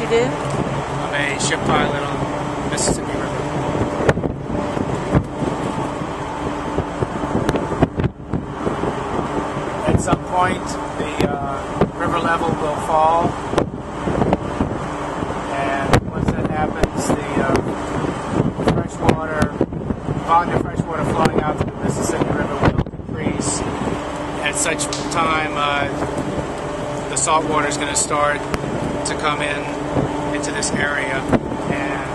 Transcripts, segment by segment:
you do? I'm a ship pilot on the Mississippi River. At some point, the river level will fall, and once that happens, the volume of fresh water flowing out to the Mississippi River will decrease. At such time, the salt water is going to start to come into this area, and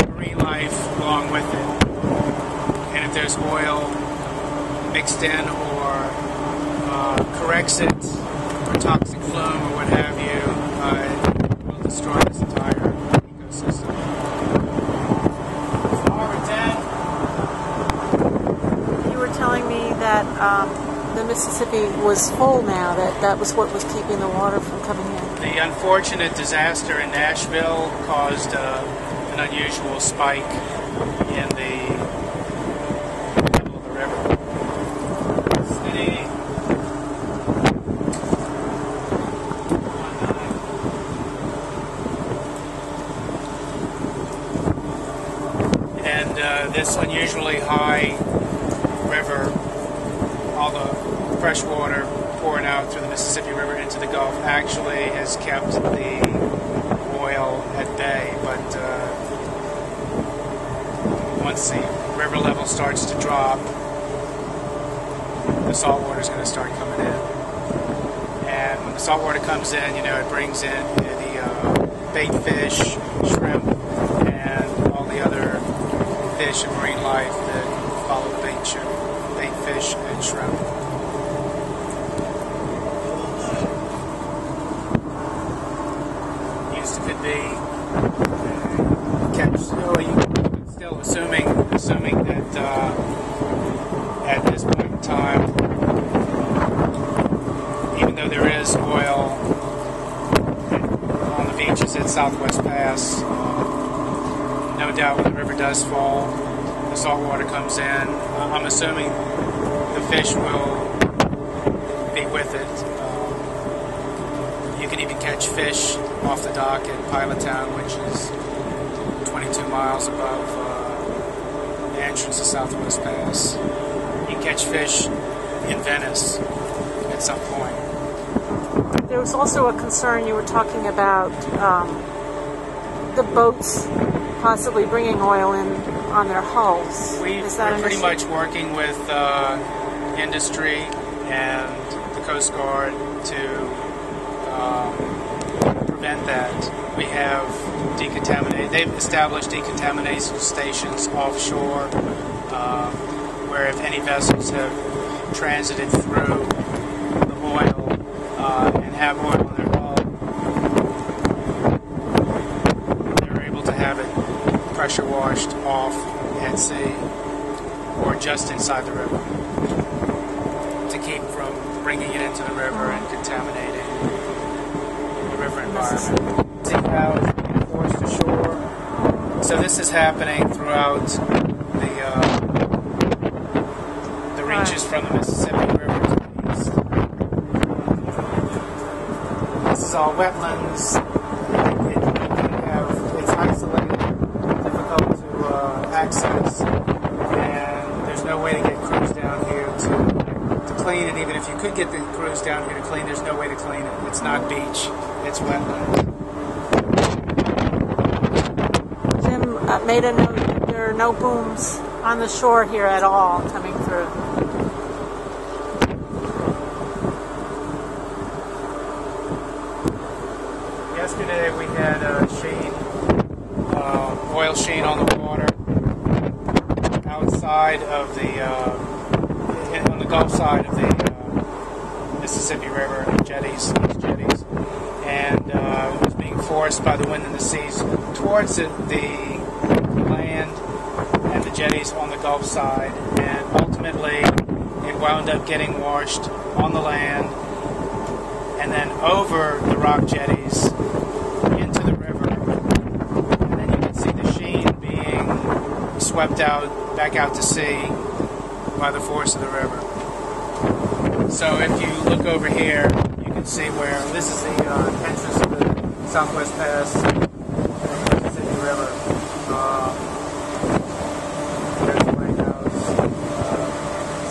marine life along with it. And if there's oil mixed in or corrects it, or toxic flume or what have you, it will destroy this entire ecosystem. You were telling me that the Mississippi was full now, that was what was keeping the water from coming in. The unfortunate disaster in Nashville caused an unusual spike in the level of the river. And this unusually high river, all the fresh water pouring out through the Mississippi River into the Gulf actually has kept the oil at bay, but once the river level starts to drop, the salt water is going to start coming in. And when the salt water comes in, it brings in the bait fish, shrimp, and all the other fish and marine life that follow bait fish and shrimp. Could be catch. Still assuming that at this point in time, even though there is oil on the beaches at Southwest Pass, no doubt when the river does fall, the salt water comes in. I'm assuming the fish will be with it. You can even catch fish off the dock in Pilottown, which is 22 miles above the entrance to Southwest Pass. You can catch fish in Venice at some point. There was also a concern you were talking about the boats possibly bringing oil in on their hulls. We're pretty much working with industry and the Coast Guard to prevent that. We have they've established decontamination stations offshore where if any vessels have transited through the oil and have oil in their hull, they're able to have it pressure washed off at sea or just inside the river to keep from bringing it into the river and contaminating the river environment. See how it's being forced ashore. So this is happening throughout the reaches from the Mississippi River to the east. This is all wetlands. It's isolated, difficult to access, and there's no way to get crews down here to clean it. Even if you could get the crews down here to clean, there's no way to clean it. It's not beach, it's wetland. Jim made a note that there are no booms on the shore here at all coming through. Yesterday we had a oil sheen on the water outside of on the Gulf side of the Mississippi River jetties, and it was being forced by the wind and the seas towards the land and the jetties on the Gulf side, and ultimately it wound up getting washed on the land and then over the rock jetties into the river, and then you can see the sheen being swept back out to sea by the force of the river. So if you look over here, you can see where this is the entrance of the Southwest Pass, Mississippi River. There's the lighthouse.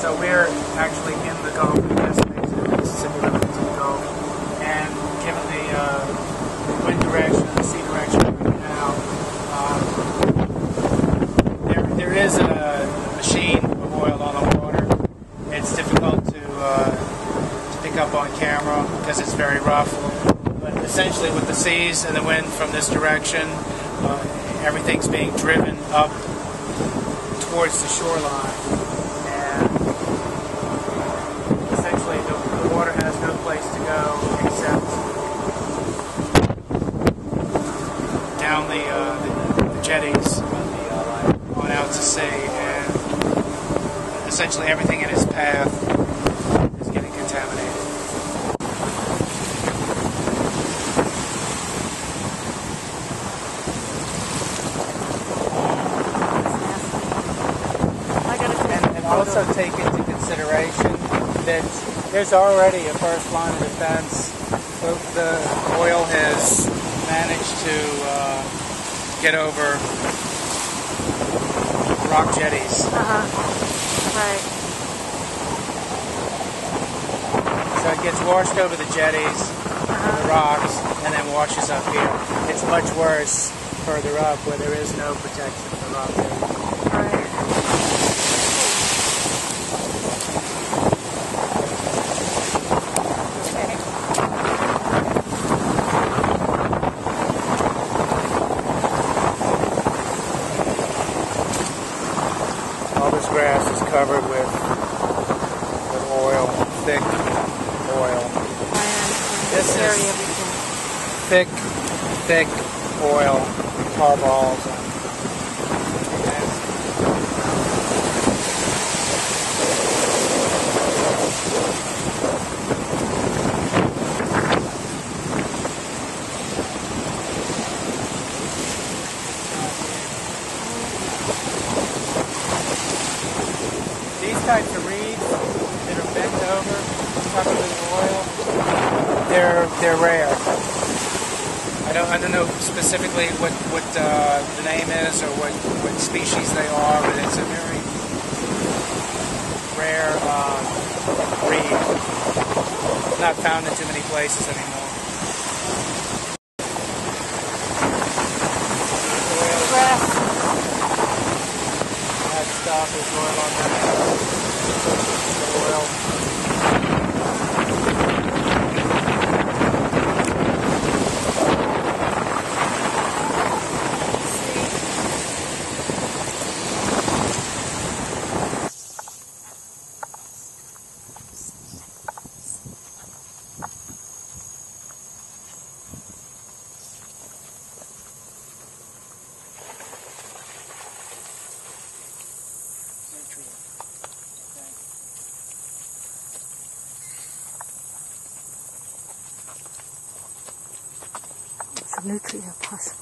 So we're actually in the Gulf, the destination of the Mississippi River into the Gulf, and given the wind direction and the sea direction right now, there is a machine of oil on the water. It's difficult to pick up on camera because it's very rough. But essentially, with the seas and the wind from this direction, everything's being driven up towards the shoreline, and essentially the water has no place to go except down the jetties on out to sea, and essentially everything in its path is getting contaminated. And also take into consideration that there's already a first line of defense. The oil has managed to get over rock jetties. Right. So it gets washed over the jetties, the rocks, and then washes up here. It's much worse further up where there is no protection for rock jetties. Right. All this grass is covered with oil, thick oil. This is thick oil, tar balls. These types of reeds that are bent over, covered with oil, they're rare. I don't know specifically what the name is or what species they are, but it's a very rare reed. Not found in too many places anymore. That stuff is oil on that. Oil. It's a nutrient, possibly.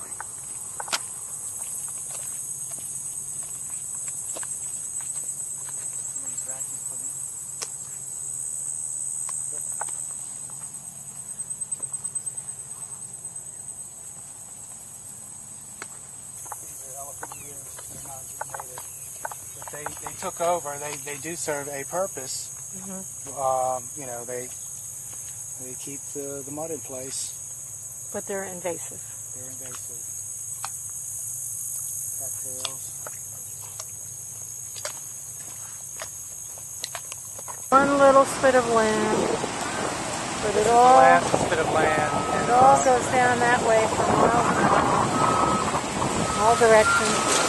They took over. They do serve a purpose. You know, they keep the mud in place. But they're invasive. They're invasive. Cattails. One little spit of land, but it The all last bit of land. it all goes down that way from all directions.